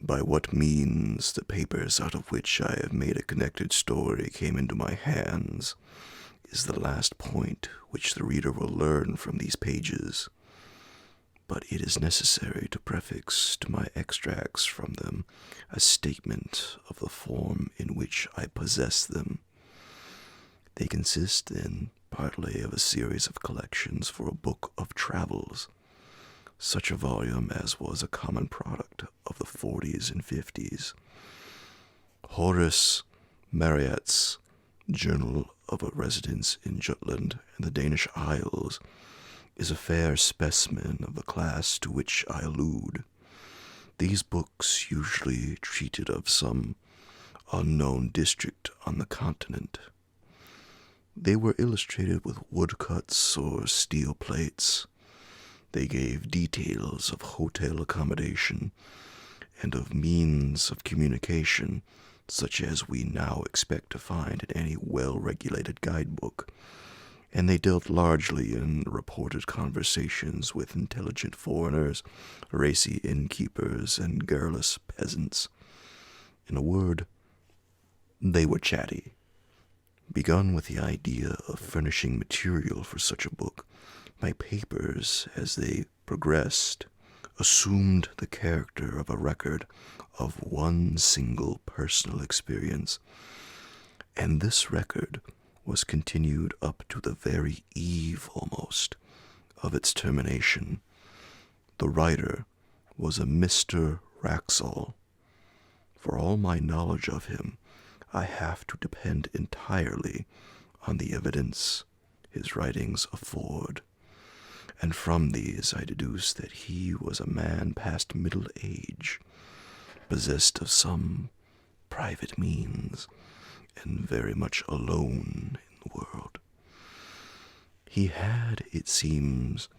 By what means the papers out of which I have made a connected story came into my hands is the last point which the reader will learn from these pages. But it is necessary to prefix to my extracts from them a statement of the form in which I possess them. They consist, then, partly of a series of collections for a book of travels, such a volume as was a common product of the 40s and 50s. Horace Marryat's Journal of a Residence in Jutland and the Danish Isles is a fair specimen of the class to which I allude. These books usually treated of some unknown district on the continent. They were illustrated with woodcuts or steel plates. They gave details of hotel accommodation and of means of communication such as we now expect to find in any well-regulated guidebook, and they dealt largely in reported conversations with intelligent foreigners, racy innkeepers, and garrulous peasants. In a word, they were chatty. Begun with the idea of furnishing material for such a book, my papers, as they progressed, assumed the character of a record of one single personal experience, and this record was continued up to the very eve, almost, of its termination. The writer was a Mr. Wraxall. For all my knowledge of him, I have to depend entirely on the evidence his writings afford, and from these I deduce that he was a man past middle age, possessed of some private means, and very much alone in the world. He had, it seems,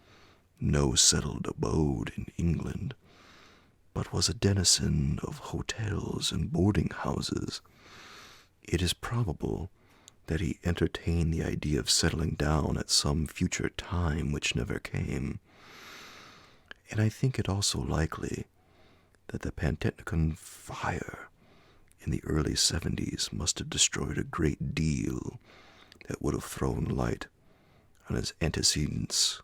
no settled abode in England, but was a denizen of hotels and boarding houses. It is probable that he entertained the idea of settling down at some future time which never came, and I think it also likely that the Pantechnicon fire in the early 70s must have destroyed a great deal that would have thrown light on his antecedents,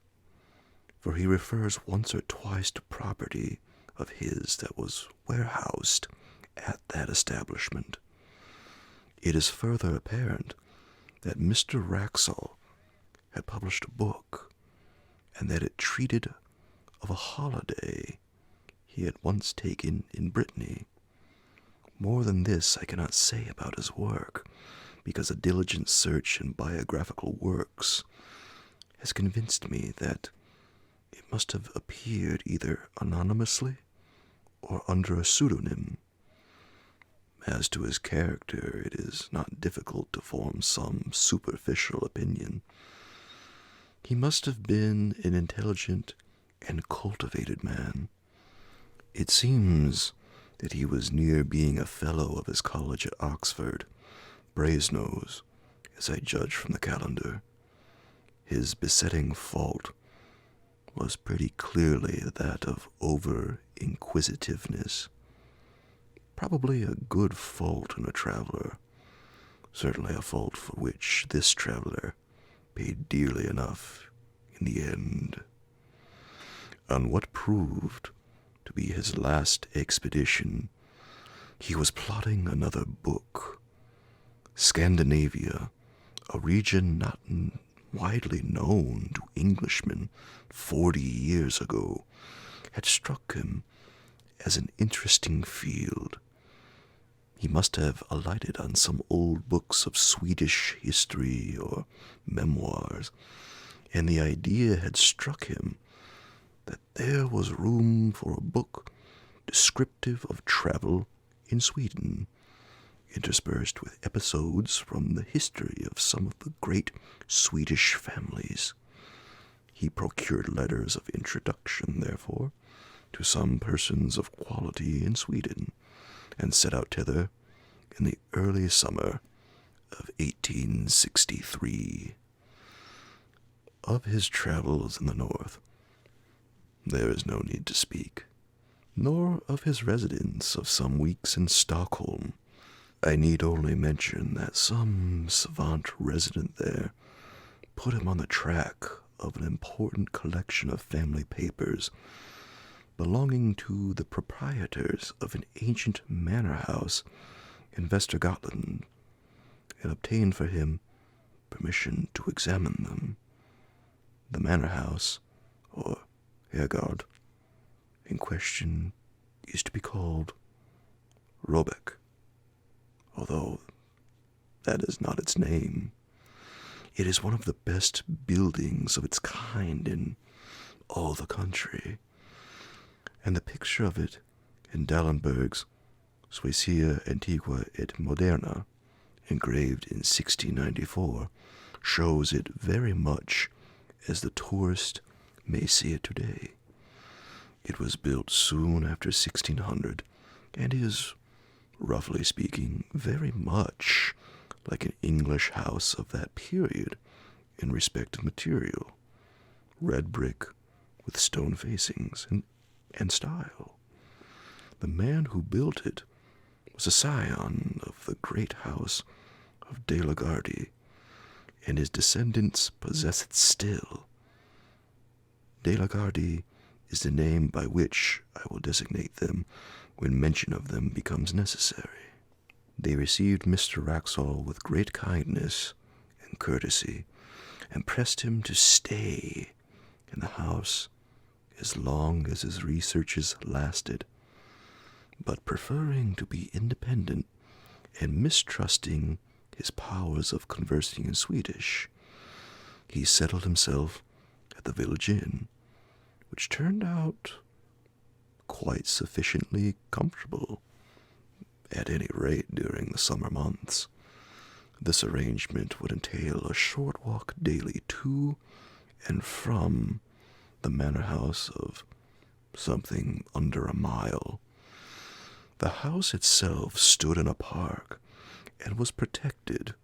for he refers once or twice to property of his that was warehoused at that establishment. It is further apparent that Mr. Wraxall had published a book, and that it treated of a holiday he had once taken in Brittany. More than this I cannot say about his work, because a diligent search in biographical works has convinced me that it must have appeared either anonymously or under a pseudonym. As to his character, it is not difficult to form some superficial opinion. He must have been an intelligent and cultivated man. It seems that he was near being a fellow of his college at Oxford, Brasenose, as I judge from the calendar. His besetting fault was pretty clearly that of over-inquisitiveness. Probably a good fault in a traveler, certainly a fault for which this traveler paid dearly enough in the end. On what proved to be his last expedition, he was plotting another book. Scandinavia, a region not widely known to Englishmen 40 years ago, had struck him as an interesting field. He must have alighted on some old books of Swedish history or memoirs, and the idea had struck him that there was room for a book descriptive of travel in Sweden, interspersed with episodes from the history of some of the great Swedish families. He procured letters of introduction, therefore, to some persons of quality in Sweden, and set out thither in the early summer of 1863. Of his travels in the north, there is no need to speak. nor of his residence of some weeks in Stockholm. I need only mention that some savant resident there put him on the track of an important collection of family papers belonging to the proprietors of an ancient manor house in Vestergothland, and obtained for him permission to examine them. The manor house, or herrgård, in question used to be called Robeck, although that is not its name. It is one of the best buildings of its kind in all the country, and the picture of it in Dallenberg's Suecia Antiqua et Moderna, engraved in 1694, shows it very much as the tourist may see it today. It was built soon after 1600, and is, roughly speaking, very much like an English house of that period in respect of material, red brick with stone facings and style. The man who built it was a scion of the great house of de la Gardie, and his descendants possess it still. De la Gardie is the name by which I will designate them when mention of them becomes necessary. They received Mr. Wraxall with great kindness and courtesy, and pressed him to stay in the house as long as his researches lasted, but preferring to be independent and mistrusting his powers of conversing in Swedish, he settled himself at the village inn, which turned out quite sufficiently comfortable, at any rate during the summer months. This arrangement would entail a short walk daily to and from the manor house of something under a mile. The house itself stood in a park and was protected,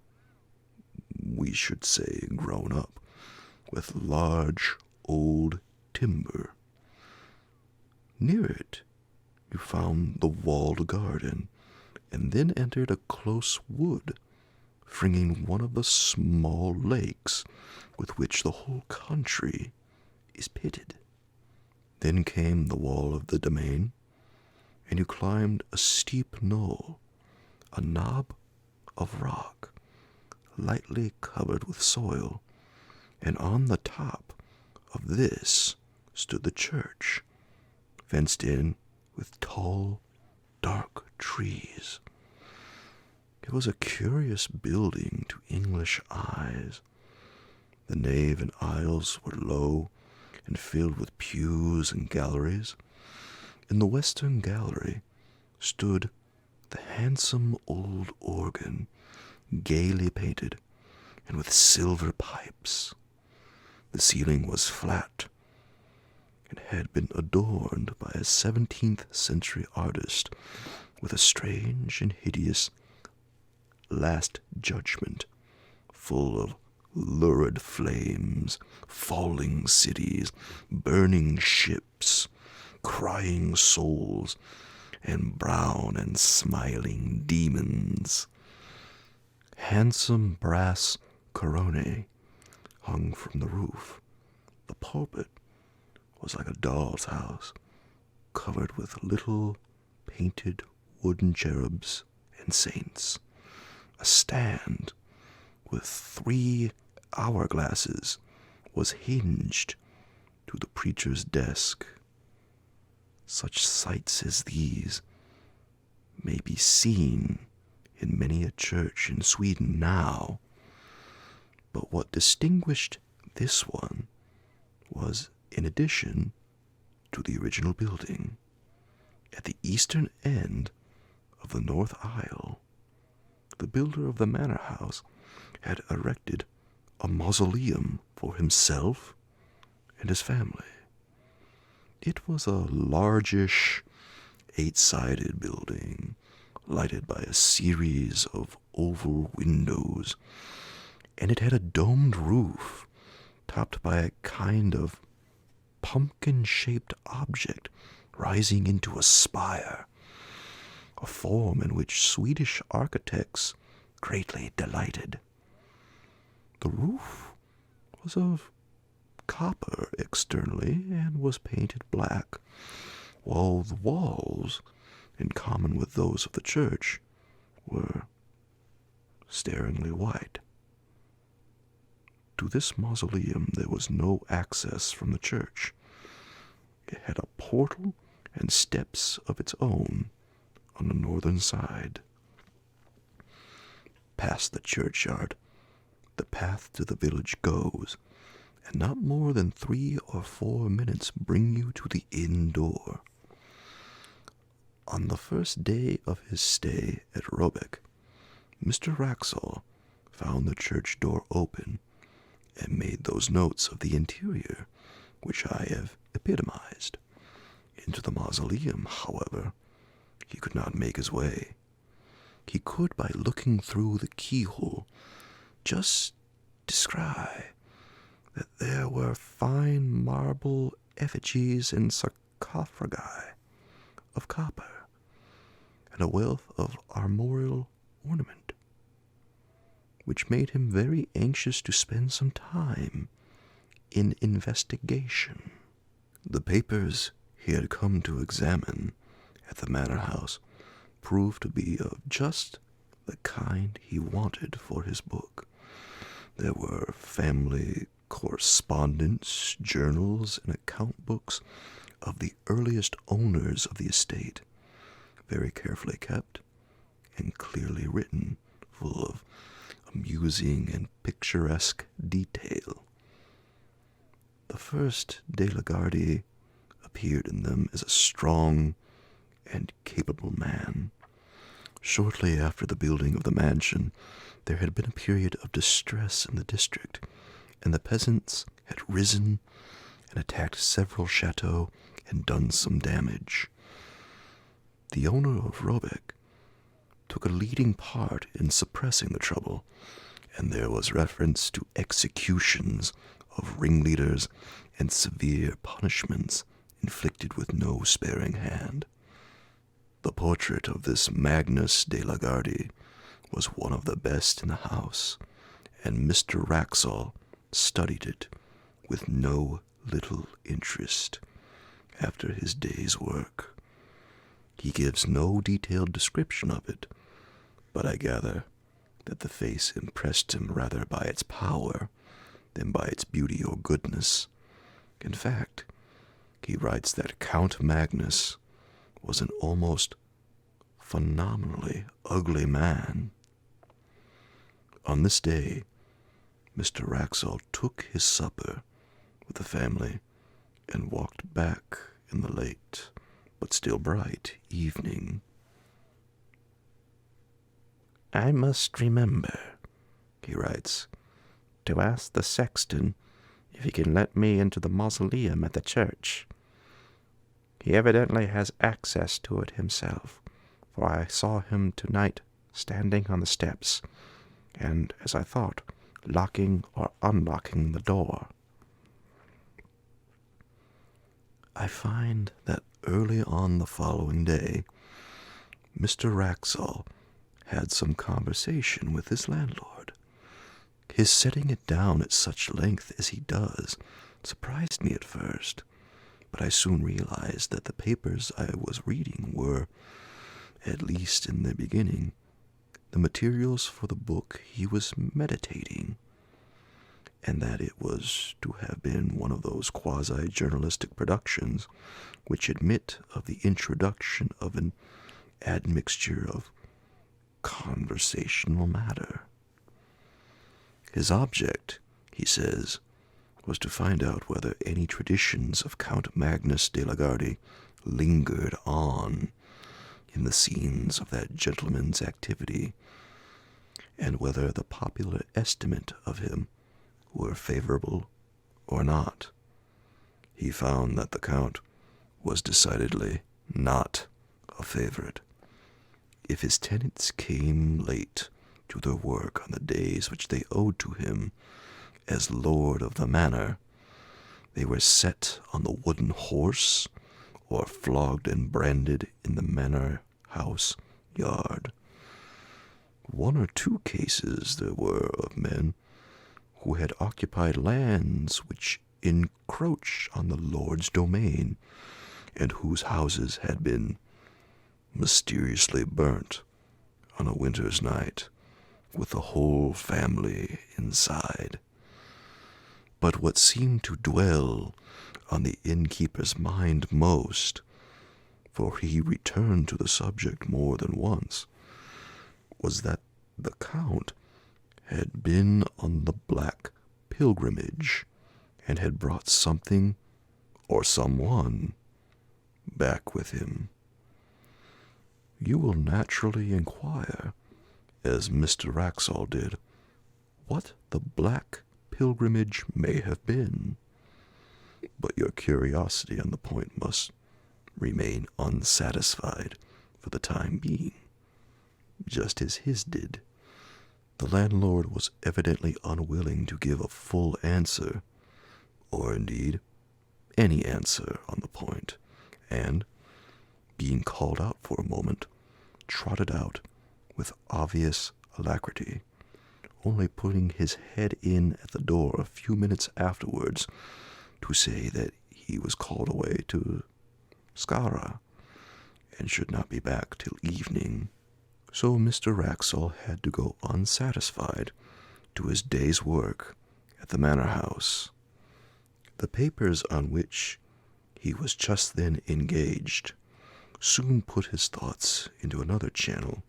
we should say grown up, with large old timber. Near it you found the walled garden, and then entered a close wood, fringing one of the small lakes with which the whole country is pitted. Then came the wall of the domain, and you climbed a steep knoll, a knob of rock, lightly covered with soil, and on the top of this stood the church, fenced in with tall, dark trees. It was a curious building to English eyes. The nave and aisles were low and filled with pews and galleries. In the western gallery stood the handsome old organ, gaily painted and with silver pipes. The ceiling was flat and had been adorned by a 17th century artist with a strange and hideous Last Judgment, full of lurid flames, falling cities, burning ships, crying souls, and brown and smiling demons. Handsome brass coronae hung from the roof. The pulpit was like a doll's house, covered with little painted wooden cherubs and saints. A stand with 3 hourglasses was hinged to the preacher's desk. Such sights as these may be seen in many a church in Sweden now, but what distinguished this one was, in addition to the original building, at the eastern end of the north aisle, the builder of the manor house had erected a mausoleum for himself and his family. It was a largish, 8-sided building, lighted by a series of oval windows, and it had a domed roof, topped by a kind of pumpkin-shaped object rising into a spire, a form in which Swedish architects greatly delighted. The roof was of copper externally and was painted black, while the walls, in common with those of the church, were staringly white. To this mausoleum there was no access from the church. It had a portal and steps of its own on the northern side. Past the churchyard, the path to the village goes, and not more than 3 or 4 minutes bring you to the inn door. On the first day of his stay at Robeck, Mr. Wraxall found the church door open and made those notes of the interior which I have epitomized. Into the mausoleum, however, he could not make his way. He could, by looking through the keyhole, just descry that there were fine marble effigies and sarcophagi of copper, and a wealth of armorial ornament, which made him very anxious to spend some time in investigation. The papers he had come to examine at the manor house proved to be of just the kind he wanted for his book. There were family correspondence, journals, and account books of the earliest owners of the estate, very carefully kept and clearly written, full of amusing and picturesque detail. The first de la Gardie appeared in them as a strong and capable man. Shortly after the building of the mansion, there had been a period of distress in the district, and the peasants had risen and attacked several chateaux and done some damage. The owner of Robeck took a leading part in suppressing the trouble, and there was reference to executions of ringleaders and severe punishments inflicted with no sparing hand. The portrait of this Magnus de la Gardie was one of the best in the house, and Mr. Wraxall studied it with no little interest after his day's work. He gives no detailed description of it, but I gather that the face impressed him rather by its power than by its beauty or goodness. In fact, he writes that Count Magnus was an almost phenomenally ugly man. On this day, Mr. Wraxall took his supper with the family and walked back in the late, but still bright, evening. "I must remember," he writes, "to ask the sexton if he can let me into the mausoleum at the church. He evidently has access to it himself, for I saw him tonight standing on the steps, and, as I thought, locking or unlocking the door." I find that early on the following day, Mr. Wraxall had some conversation with his landlord. His setting it down at such length as he does surprised me at first, but I soon realized that the papers I was reading were, at least in the beginning, the materials for the book he was meditating, and that it was to have been one of those quasi-journalistic productions which admit of the introduction of an admixture of conversational matter. His object, he says, was to find out whether any traditions of Count Magnus de la Gardie lingered on in the scenes of that gentleman's activity, and whether the popular estimate of him were favorable or not. He found that the Count was decidedly not a favorite. If his tenants came late to their work on the days which they owed to him as lord of the manor, they were set on the wooden horse or flogged and branded in the manor house yard. 1 or 2 cases there were of men who had occupied lands which encroach on the Lord's domain, and whose houses had been mysteriously burnt on a winter's night, with the whole family inside. But what seemed to dwell on the innkeeper's mind most, for he returned to the subject more than once, was that the Count had been on the Black Pilgrimage, and had brought something or someone back with him. You will naturally inquire, as Mr. Wraxall did, what the Black Pilgrimage may have been, but your curiosity on the point must remain unsatisfied for the time being, just as his did. The landlord was evidently unwilling to give a full answer, or indeed any answer on the point, and, being called out for a moment, trotted out with obvious alacrity, only putting his head in at the door a few minutes afterwards to say that he was called away to Skara, and should not be back till evening. So Mr. Wraxall had to go unsatisfied to his day's work at the manor house. The papers on which he was just then engaged soon put his thoughts into another channel,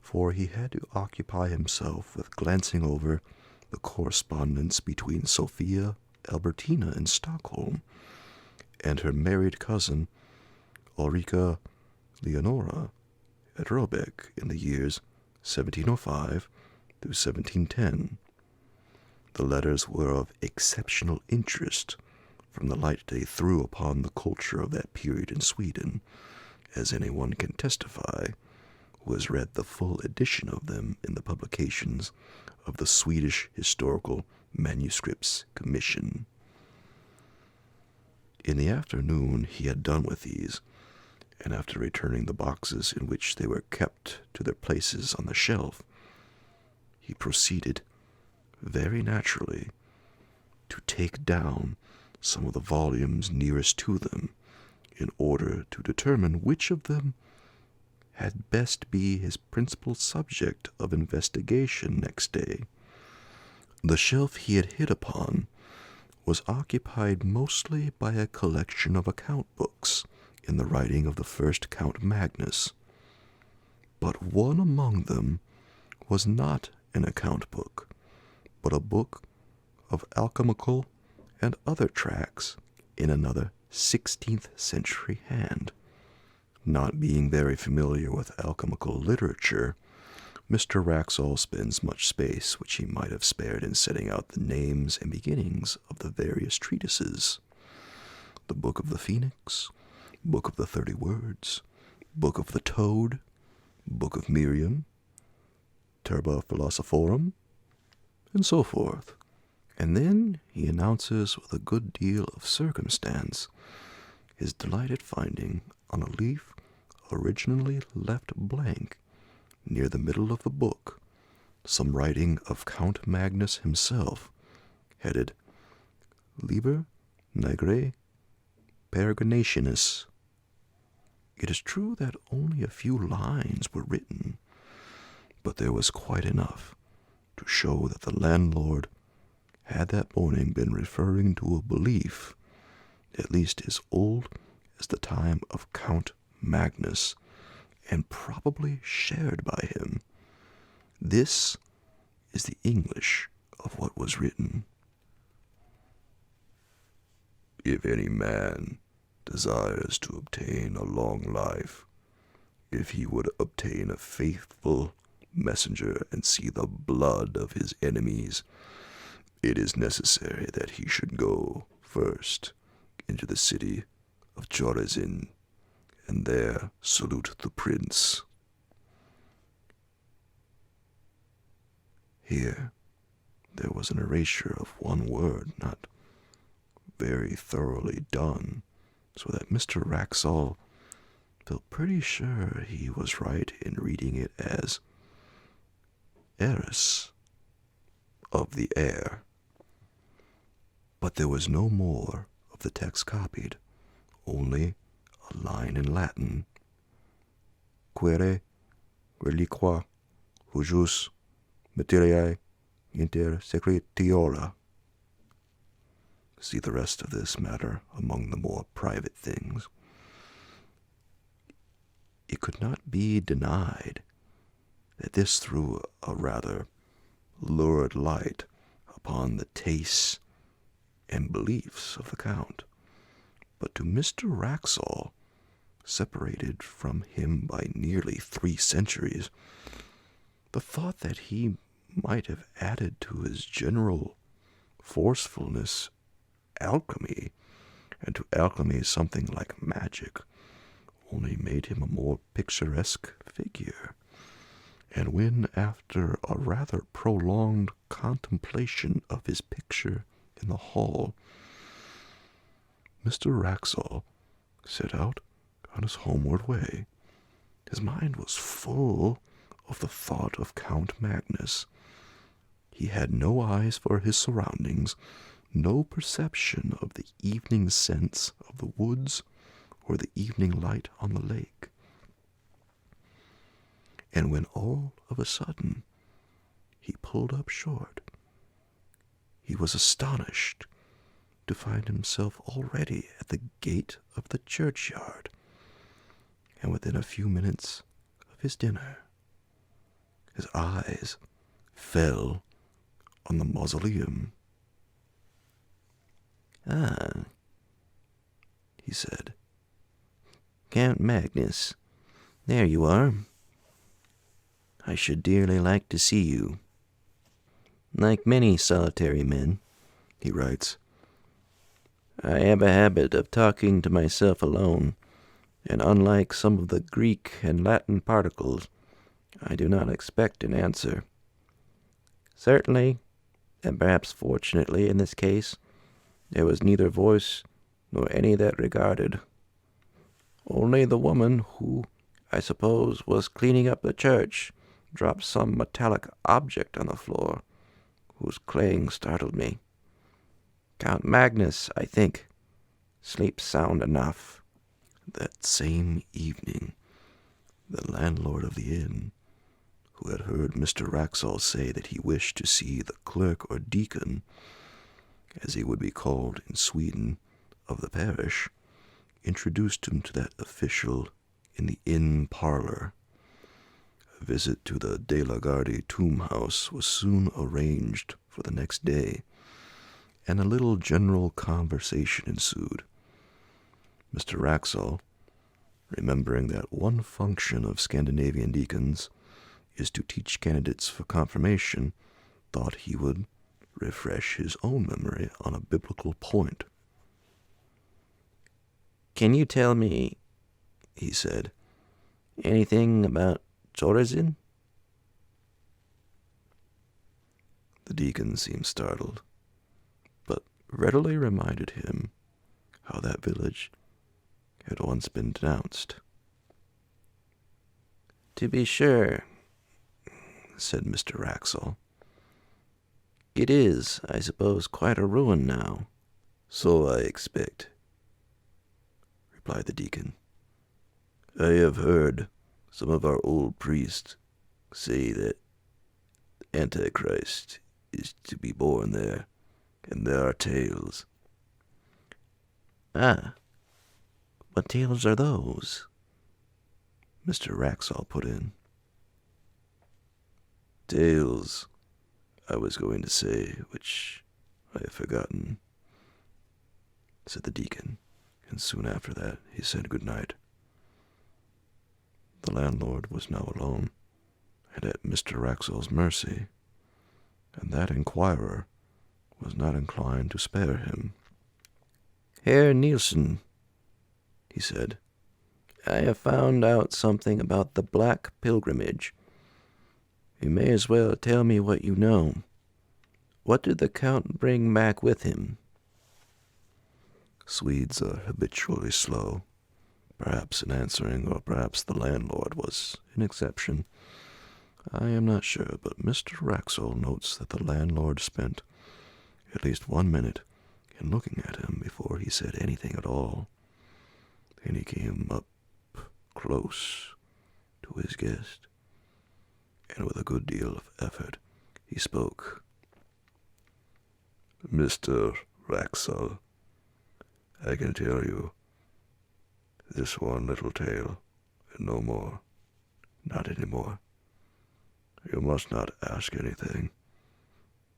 for he had to occupy himself with glancing over the correspondence between Sophia Albertina in Stockholm and her married cousin Ulrika Leonora at Robeck in the years 1705 through 1710. The letters were of exceptional interest from the light they threw upon the culture of that period in Sweden, as anyone can testify who has read the full edition of them in the publications of the Swedish Historical Manuscripts Commission. In the afternoon he had done with these, and after returning the boxes in which they were kept to their places on the shelf, he proceeded, very naturally, to take down some of the volumes nearest to them, in order to determine which of them had best be his principal subject of investigation next day. The shelf he had hit upon was occupied mostly by a collection of account books in the writing of the first Count Magnus, but one among them was not an account book, but a book of alchemical and other tracts in another 16th century hand. Not being very familiar with alchemical literature, Mr. Wraxall spends much space which he might have spared in setting out the names and beginnings of the various treatises. The Book of the Phoenix, Book of the 30 Words, Book of the Toad, Book of Miriam, Turba Philosophorum, and so forth. And then he announces with a good deal of circumstance his delight at finding on a leaf originally left blank near the middle of the book some writing of Count Magnus himself, headed Liber Nigrae Peregrinationis. It is true that only a few lines were written, but there was quite enough to show that the landlord had that morning been referring to a belief at least as old as the time of Count Magnus, and probably shared by him. This is the English of what was written. If any man desires to obtain a long life, if he would obtain a faithful messenger and see the blood of his enemies, it is necessary that he should go first into the city of Chorazin, and there salute the prince. Here there was an erasure of one word, not very thoroughly done, so that Mr. Wraxall felt pretty sure he was right in reading it as heiress of the air. But there was no more of the text copied, only a line in Latin. Quere reliqua hujus materiae inter secretiola. See the rest of this matter among the more private things. It could not be denied that this threw a rather lurid light upon the tastes and beliefs of the Count. But to Mr. Wraxall, separated from him by nearly 3 centuries, the thought that he might have added to his general forcefulness alchemy, and to alchemy something like magic, only made him a more picturesque figure. And when, after a rather prolonged contemplation of his picture in the hall, Mr. Wraxall set out on his homeward way, his mind was full of the thought of Count Magnus. He had no eyes for his surroundings, no perception of the evening scents of the woods or the evening light on the lake. And when all of a sudden he pulled up short, he was astonished to find himself already at the gate of the churchyard, and within a few minutes of his dinner. His eyes fell on the mausoleum. "Ah," he said. "Count Magnus, there you are. I should dearly like to see you. Like many solitary men," he writes, "I have a habit of talking to myself alone, and unlike some of the Greek and Latin particles, I do not expect an answer. Certainly, and perhaps fortunately in this case, there was neither voice nor any that regarded. Only the woman who, I suppose, was cleaning up the church dropped some metallic object on the floor, whose clang startled me. Count Magnus, I think, sleeps sound enough." That same evening, the landlord of the inn, who had heard Mr. Wraxall say that he wished to see the clerk or deacon, as he would be called in Sweden, of the parish, introduced him to that official in the inn parlor. A visit to the de la Gardie tomb house was soon arranged for the next day, and a little general conversation ensued. Mr. Wraxall, remembering that one function of Scandinavian deacons is to teach candidates for confirmation, thought he would refresh his own memory on a biblical point. "Can you tell me," he said, "anything about Chorazin?" The deacon seemed startled, but readily reminded him how that village had once been denounced. "To be sure," said Mr. Wraxall. "It is, I suppose, quite a ruin now." "So I expect," replied the deacon. "I have heard some of our old priests say that the Antichrist is to be born there, and there are tales." "Ah, what tales are those?" Mr. Wraxall put in. "Tales, I was going to say, which I have forgotten," said the deacon, and soon after that he said good night. The landlord was now alone, and at Mr. Wraxall's mercy, and that inquirer was not inclined to spare him. "Herr Nielsen," he said, "I have found out something about the Black Pilgrimage. You may as well tell me what you know. What did the Count bring back with him?" Swedes are habitually slow, perhaps in answering, or perhaps the landlord was an exception. I am not sure, but Mr. Wraxall notes that the landlord spent at least 1 minute in looking at him before he said anything at all. Then he came up close to his guest, and with a good deal of effort he spoke. "Mr. Wraxall, I can tell you this one little tale, and no more, not any more. You must not ask anything.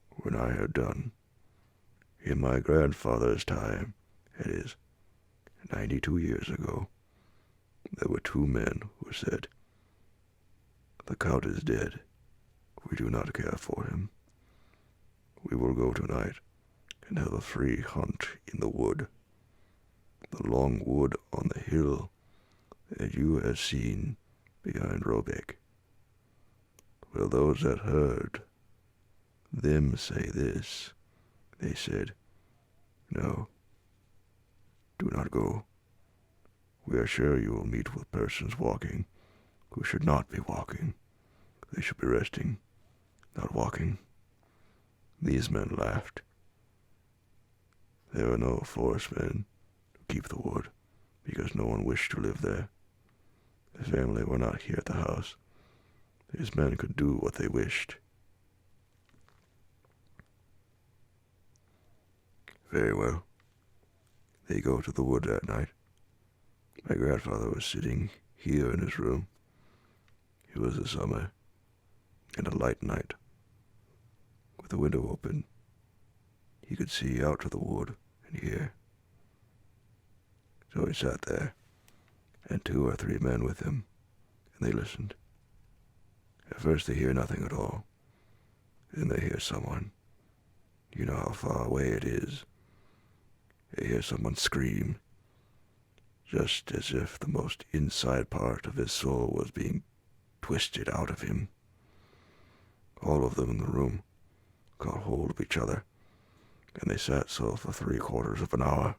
When I have done, in my grandfather's time, it is 92 years ago, there were 2 men who said, 'The Count is dead. We do not care for him. We will go tonight and have a free hunt in the wood, the long wood on the hill that you have seen behind Robeck.' Well, those that heard them say this, they said, 'No, do not go. We are sure you will meet with persons walking who should not be walking. They should be resting, not walking.' These men laughed. There were no forest men to keep the wood, because no one wished to live there. The family were not here at the house. These men could do what they wished. Very well. They go to the wood that night. My grandfather was sitting here in his room. It was the summer, and a light night. With the window open, he could see out to the wood and hear. So he sat there, and 2 or 3 men with him, and they listened. At first they hear nothing at all. Then they hear someone. You know how far away it is. They hear someone scream, just as if the most inside part of his soul was being twisted out of him. All of them in the room caught hold of each other, and they sat so for 3/4 of an hour,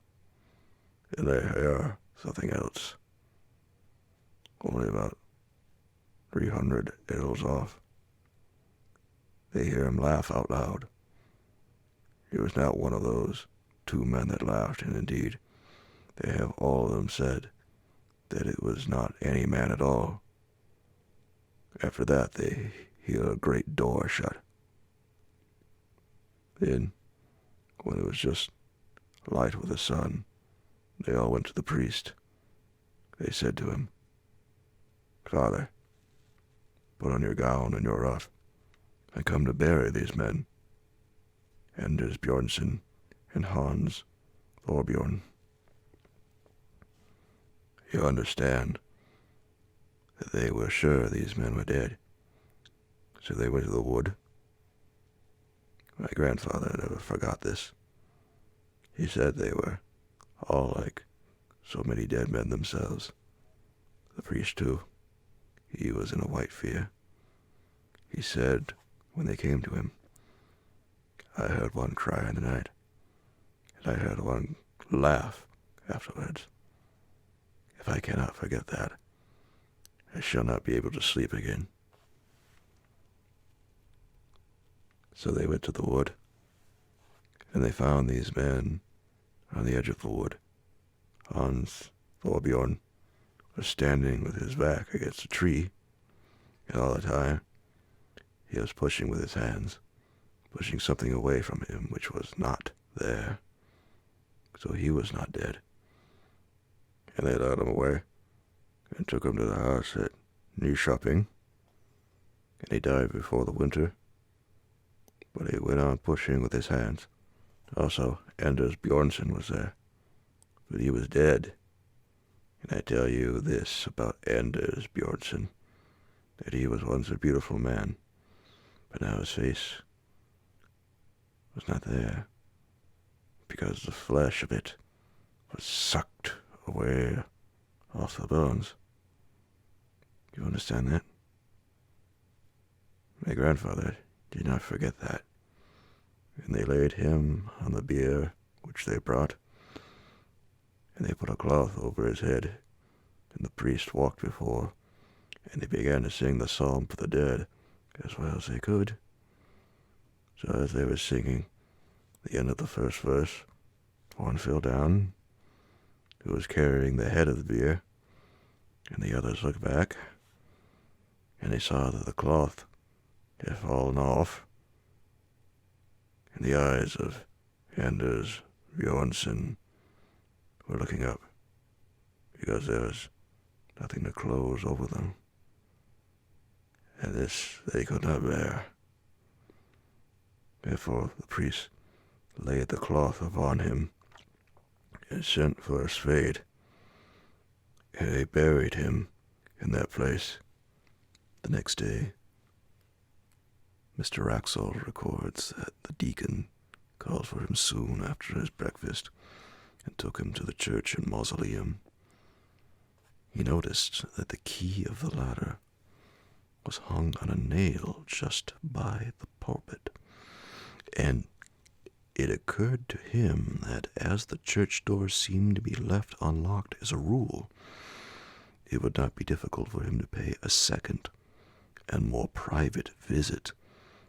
and they hear something else, only about 300 ells off. They hear him laugh out loud. It was not one of those 2 men that laughed, and indeed, they have all of them said that it was not any man at all. After that, they hear a great door shut. Then, when it was just light with the sun, they all went to the priest. They said to him, 'Father, put on your gown and your ruff, and come to bury these men, Anders Bjornsson and Hans Thorbjorn.' You understand that they were sure these men were dead, so they went to the wood. My grandfather never forgot this. He said they were all like so many dead men themselves. The priest, too, he was in a white fear. He said when they came to him, 'I heard one cry in the night, and I heard one laugh afterwards. If I cannot forget that, I shall not be able to sleep again.' So they went to the wood, and they found these men on the edge of the wood. Hans Thorbjorn was standing with his back against a tree, and all the time he was pushing with his hands, pushing something away from him which was not there. So he was not dead. And they led him away and took him to the house at Nyköping, and he died before the winter. But he went on pushing with his hands. Also, Anders Bjornsson was there, but he was dead. And I tell you this about Anders Bjornsson, that he was once a beautiful man, but now his face was not there, because the flesh of it was sucked away off the bones. You understand that? My grandfather did not forget that, and they laid him on the bier which they brought, and they put a cloth over his head, and the priest walked before, and they began to sing the psalm for the dead as well as they could. So as they were singing the end of the first verse, one fell down, who was carrying the head of the bier, and the others looked back, and they saw that the cloth had fallen off, and the eyes of Anders Bjornsson were looking up, because there was nothing to close over them, and this they could not bear. Therefore the priest laid the cloth upon him, and sent for a spade, and they buried him in that place. The next day, Mr. Wraxall records that the deacon called for him soon after his breakfast and took him to the church and mausoleum. He noticed that the key of the ladder was hung on a nail just by the pulpit, and it occurred to him that as the church door seemed to be left unlocked as a rule, it would not be difficult for him to pay a second and more private visit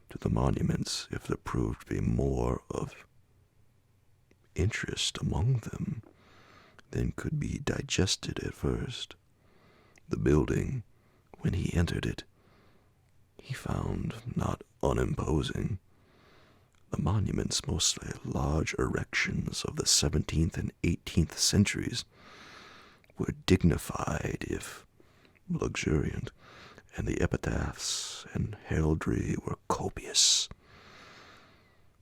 to the monuments if there proved to be more of interest among them than could be digested at first. The building, when he entered it, he found not unimposing. The monuments, mostly large erections of the 17th and 18th centuries, were dignified if luxuriant, and the epitaphs and heraldry were copious.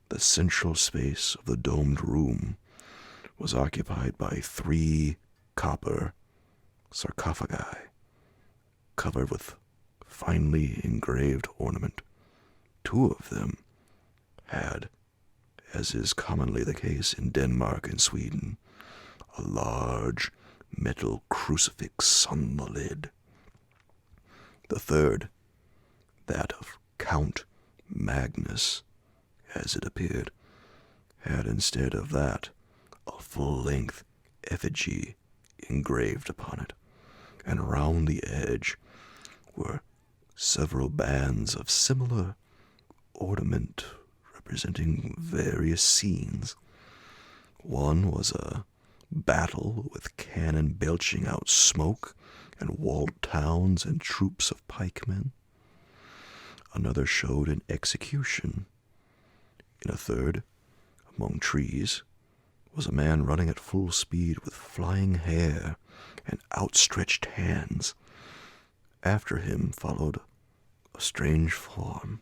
The central space of the domed room was occupied by 3 copper sarcophagi, covered with finely engraved ornament. 2 of them had, as is commonly the case in Denmark and Sweden, a large metal crucifix on the lid. The third, that of Count Magnus, as it appeared, had instead of that a full-length effigy engraved upon it, and round the edge were several bands of similar ornament representing various scenes. One was a battle with cannon belching out smoke and walled towns and troops of pikemen. Another showed an execution. In a third, among trees, was a man running at full speed with flying hair and outstretched hands. After him followed a strange form.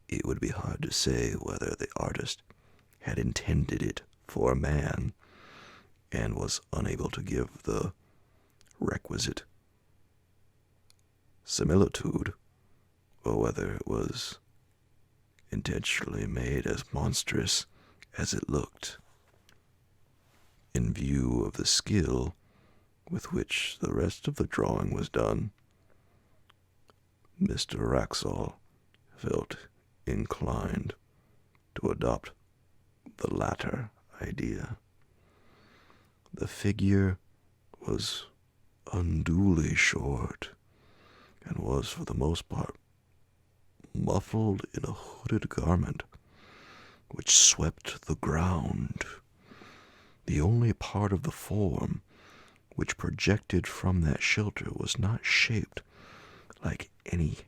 It would be hard to say whether the artist had intended it for a man and was unable to give the requisite similitude, or whether it was intentionally made as monstrous as it looked. In view of the skill with which the rest of the drawing was done, Mr. Wraxall felt inclined to adopt the latter idea. The figure was unduly short, and was for the most part muffled in a hooded garment which swept the ground. The only part of the form which projected from that shelter was not shaped like any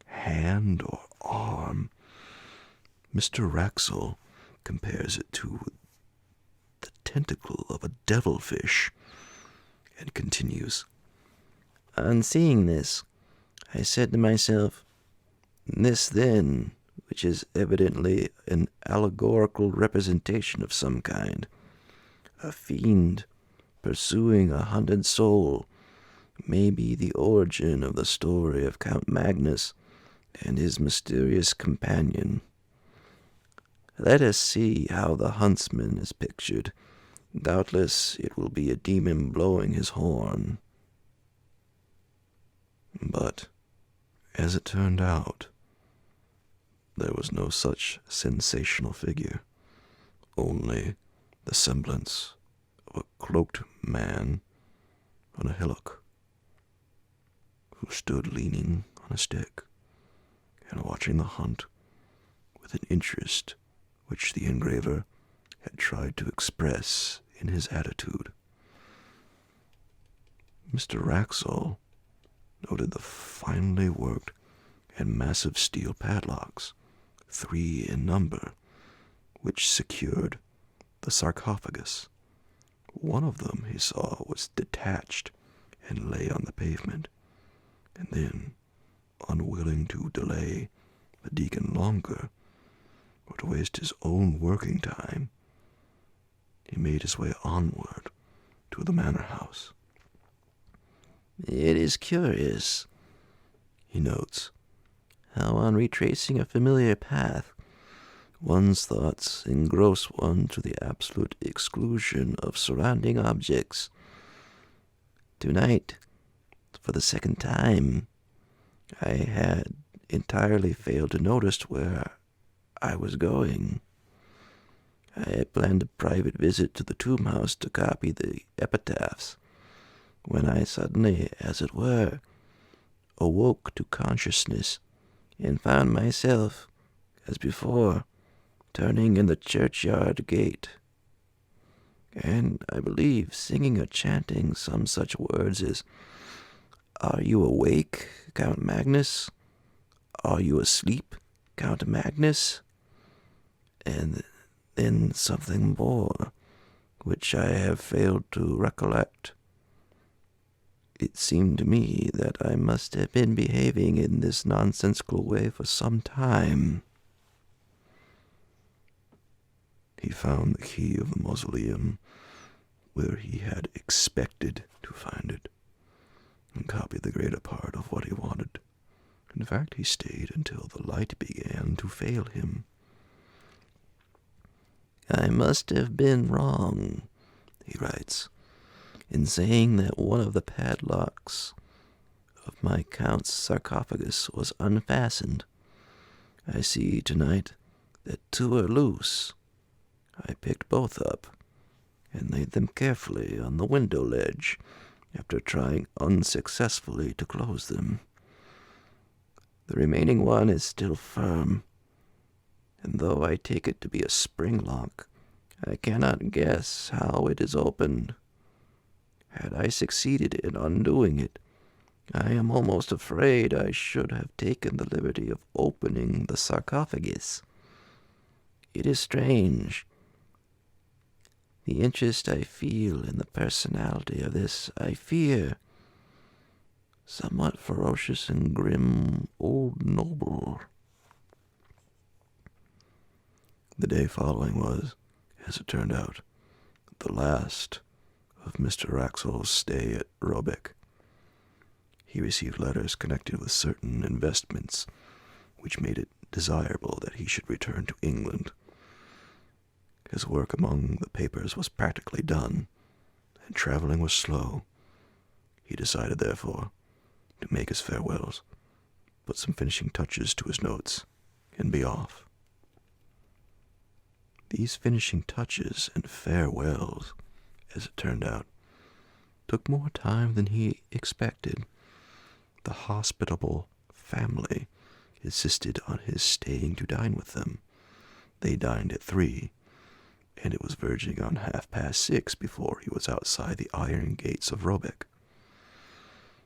hand or arm. Mr. Wraxall compares it to the tentacle of a devilfish, and continues, On seeing this, I said to myself, this then, which is evidently an allegorical representation of some kind, a fiend pursuing a hunted soul, may be the origin of the story of Count Magnus and his mysterious companion. Let us see how the huntsman is pictured. Doubtless it will be a demon blowing his horn. But, as it turned out, there was no such sensational figure, only the semblance of a cloaked man on a hillock, who stood leaning on a stick and watching the hunt with an interest which the engraver had tried to express in his attitude. Mr. Wraxall noted the finely worked and massive steel padlocks, 3 in number, which secured the sarcophagus. One of them, he saw, was detached and lay on the pavement, and then, unwilling to delay the deacon longer, or to waste his own working time, he made his way onward to the manor house. "It is curious," he notes, "how on retracing a familiar path, one's thoughts engross one to the absolute exclusion of surrounding objects. Tonight, for the second time, I had entirely failed to notice where I was going. I had planned a private visit to the tomb house to copy the epitaphs, when I suddenly, as it were, awoke to consciousness and found myself, as before, turning in the churchyard gate, and I believe singing or chanting some such words as, 'Are you awake, Count Magnus? Are you asleep, Count Magnus?' And then something more, which I have failed to recollect. It seemed to me that I must have been behaving in this nonsensical way for some time." He found the key of the mausoleum where he had expected to find it, and copied the greater part of what he wanted. In fact, he stayed until the light began to fail him. "I must have been wrong," he writes, "in saying that one of the padlocks of my count's sarcophagus was unfastened. I see tonight that 2 are loose. I picked both up and laid them carefully on the window ledge after trying unsuccessfully to close them. The remaining one is still firm, and though I take it to be a spring lock, I cannot guess how it is opened. Had I succeeded in undoing it, I am almost afraid I should have taken the liberty of opening the sarcophagus. It is strange. The interest I feel in the personality of this, I fear, somewhat ferocious and grim old noble." The day following was, as it turned out, the last of Mr. Wraxall's stay at Robeck. He received letters connected with certain investments, which made it desirable that he should return to England. His work among the papers was practically done, and traveling was slow. He decided, therefore, to make his farewells, put some finishing touches to his notes, and be off. These finishing touches and farewells, as it turned out, took more time than he expected. The hospitable family insisted on his staying to dine with them. They dined at 3, and it was verging on 6:30 before he was outside the iron gates of Robeck.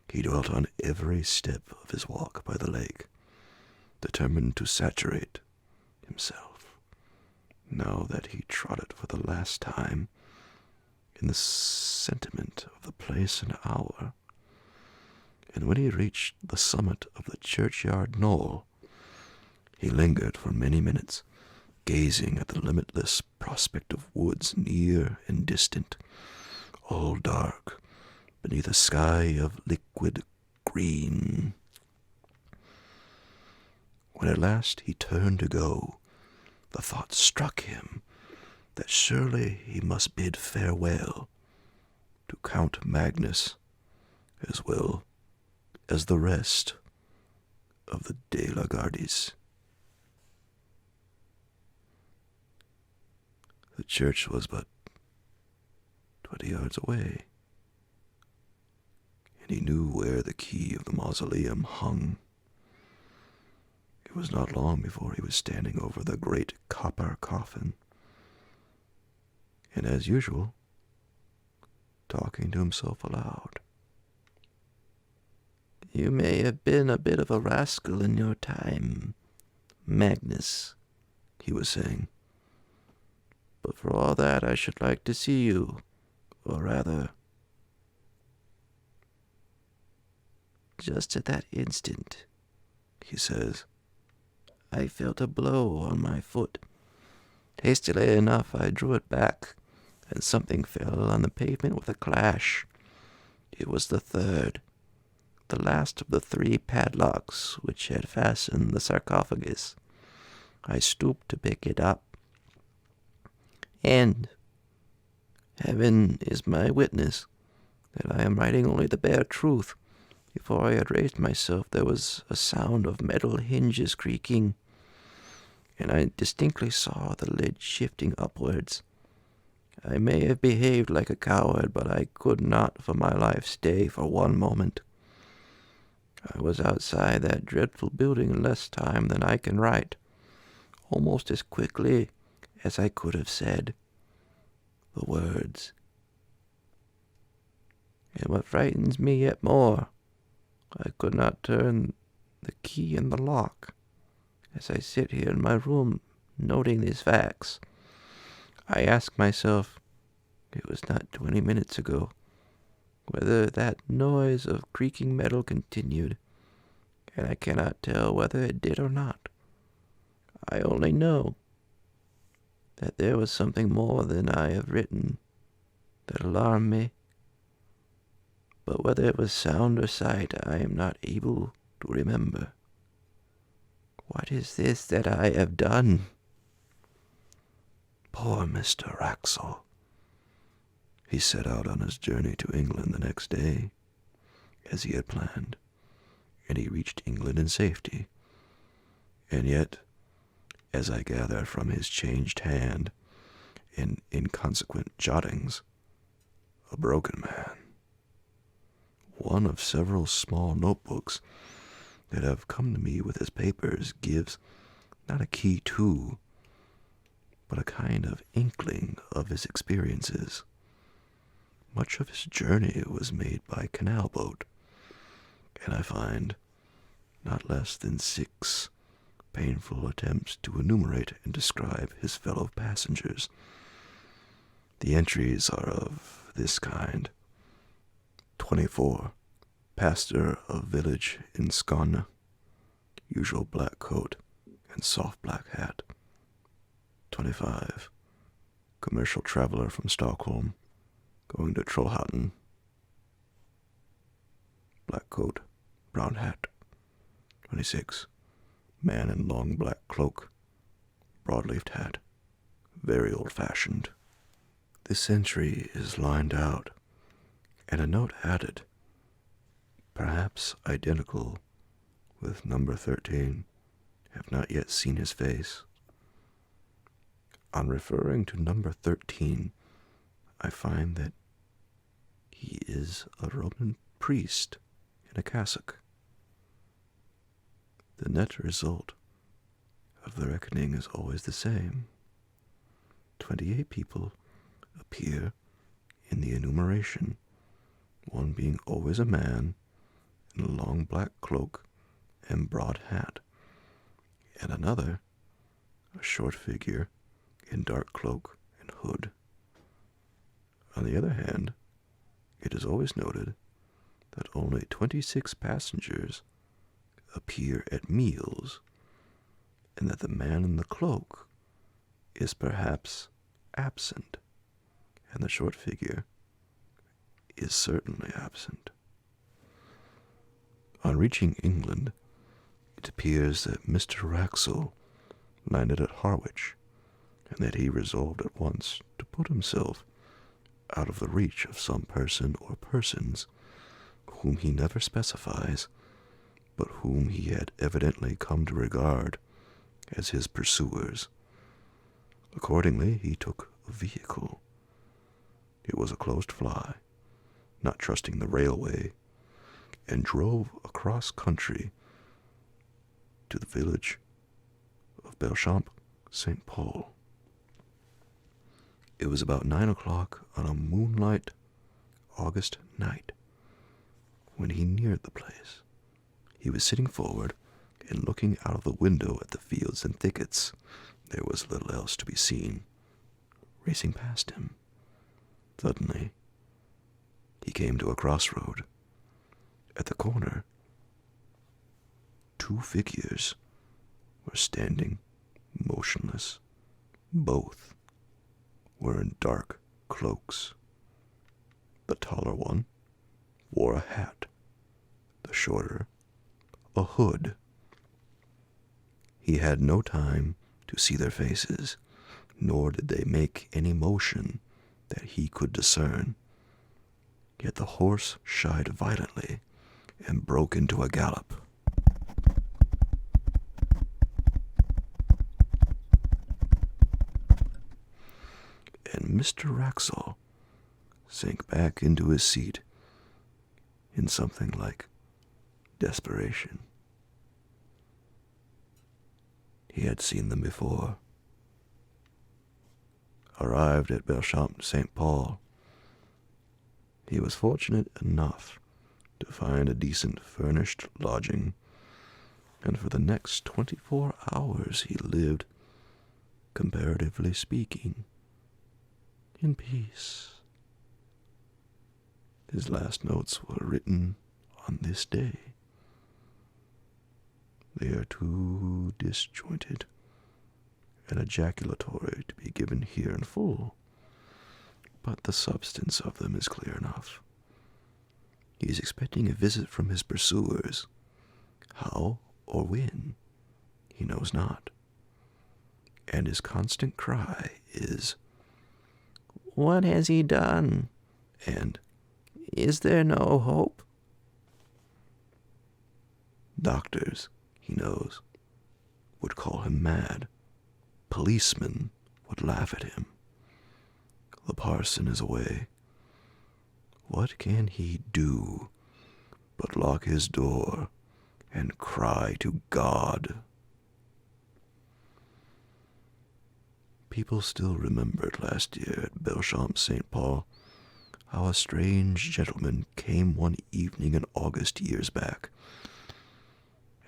He dwelt on every step of his walk by the lake, determined to saturate himself, now that he trod it for the last time, in the sentiment of the place and hour. And when he reached the summit of the churchyard knoll, he lingered for many minutes, gazing at the limitless prospect of woods near and distant, all dark beneath a sky of liquid green. When at last he turned to go, the thought struck him that surely he must bid farewell to Count Magnus as well as the rest of the de la Gardies. The church was but 20 yards away, and he knew where the key of the mausoleum hung. It was not long before he was standing over the great copper coffin, and as usual, talking to himself aloud. "You may have been a bit of a rascal in your time, Magnus," he was saying. "But for all that, I should like to see you, or rather..." Just at that instant, he says, I felt a blow on my foot. Hastily enough, I drew it back, and something fell on the pavement with a clash. It was the third, the last of the 3 padlocks which had fastened the sarcophagus. I stooped to pick it up, and heaven is my witness that I am writing only the bare truth. Before I had raised myself, there was a sound of metal hinges creaking, and I distinctly saw the lid shifting upwards. I may have behaved like a coward, but I could not for my life stay for one moment. I was outside that dreadful building in less time than I can write, almost as quickly as I could have said the words. And what frightens me yet more, I could not turn the key in the lock. As I sit here in my room noting these facts, I ask myself, it was not 20 minutes ago, whether that noise of creaking metal continued, and I cannot tell whether it did or not. I only know that there was something more than I have written that alarmed me, but whether it was sound or sight I am not able to remember. What is this that I have done? Poor Mr. Wraxall. He set out on his journey to England the next day, as he had planned, and he reached England in safety. And yet, as I gather from his changed hand and inconsequent jottings, a broken man. One of several small notebooks that have come to me with his papers gives not a key to, but a kind of inkling of his experiences. Much of his journey was made by canal boat, and I find not less than 6 painful attempts to enumerate and describe his fellow passengers. The entries are of this kind: 24, pastor of village in Skåne, usual black coat and soft black hat. 25, commercial traveler from Stockholm, going to Trollhättan, black coat, brown hat. 26, man in long black cloak, broad-leafed hat, very old-fashioned. This entry is lined out, and a note added, perhaps identical with number 13, have not yet seen his face. On referring to number 13, I find that he is a Roman priest in a cassock. The net result of the reckoning is always the same. 28 people appear in the enumeration, one being always a man in a long black cloak and broad hat, and another a short figure in dark cloak and hood. On the other hand, it is always noted that only 26 passengers appear at meals, and that the man in the cloak is perhaps absent, and the short figure is certainly absent. On reaching England, it appears that Mr. Wraxall landed at Harwich, and that he resolved at once to put himself out of the reach of some person or persons whom he never specifies, but whom he had evidently come to regard as his pursuers. Accordingly, he took a vehicle. it was a closed fly, not trusting the railway, and drove across country to the village of Belchamp St. Paul. It was about 9 o'clock on a moonlight August night when he neared the place. He was sitting forward and looking out of the window at the fields and thickets. There was little else to be seen. Racing past him, suddenly, he came to a crossroad. At the corner, 2 figures were standing motionless. Both were in dark cloaks. The taller one wore a hat, the shorter a hood. He had no time to see their faces, nor did they make any motion that he could discern. Yet the horse shied violently and broke into a gallop. And Mr. Wraxall sank back into his seat in something like desperation. He had seen them before. Arrived at Belchamp St. Paul, he was fortunate enough to find a decent furnished lodging, and for the next 24 hours he lived, comparatively speaking, in peace. His last notes were written on this day. They are too disjointed and ejaculatory to be given here in full, but the substance of them is clear enough. He is expecting a visit from his pursuers. How or when, he knows not. And his constant cry is, "What has he done?" and "Is there no hope?" Doctors, he knows, would call him mad. Policemen would laugh at him. The parson is away. What can he do but lock his door and cry to God? People still remembered last year at Belchamp St. Paul how a strange gentleman came one evening in August years back,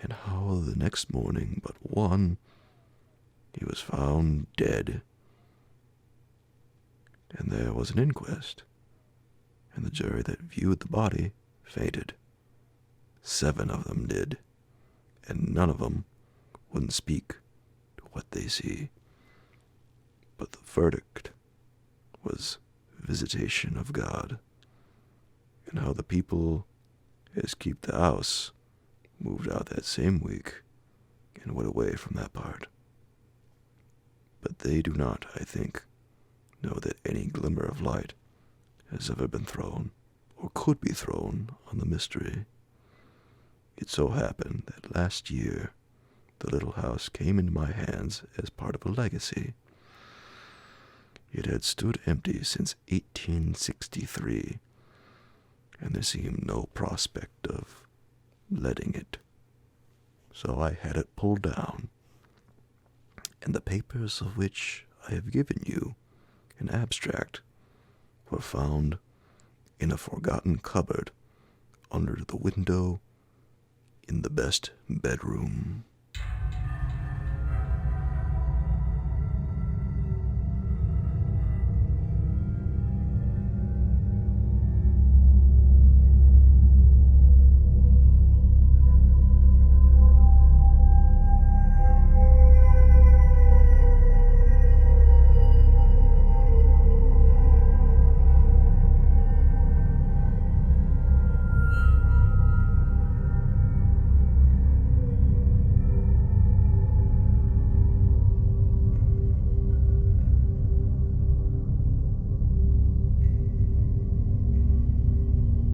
and how the next morning but one he was found dead. And there was an inquest, and the jury that viewed the body fainted. 7 of them did, and none of them wouldn't speak to what they see. But the verdict was visitation of God, and how the people as keep the house moved out that same week and went away from that part. But they do not, I think, know that any glimmer of light has ever been thrown, or could be thrown, on the mystery. It so happened that last year the little house came into my hands as part of a legacy. It had stood empty since 1863, and there seemed no prospect of letting it. So I had it pulled down, and the papers of which I have given you an abstract were found in a forgotten cupboard under the window in the best bedroom.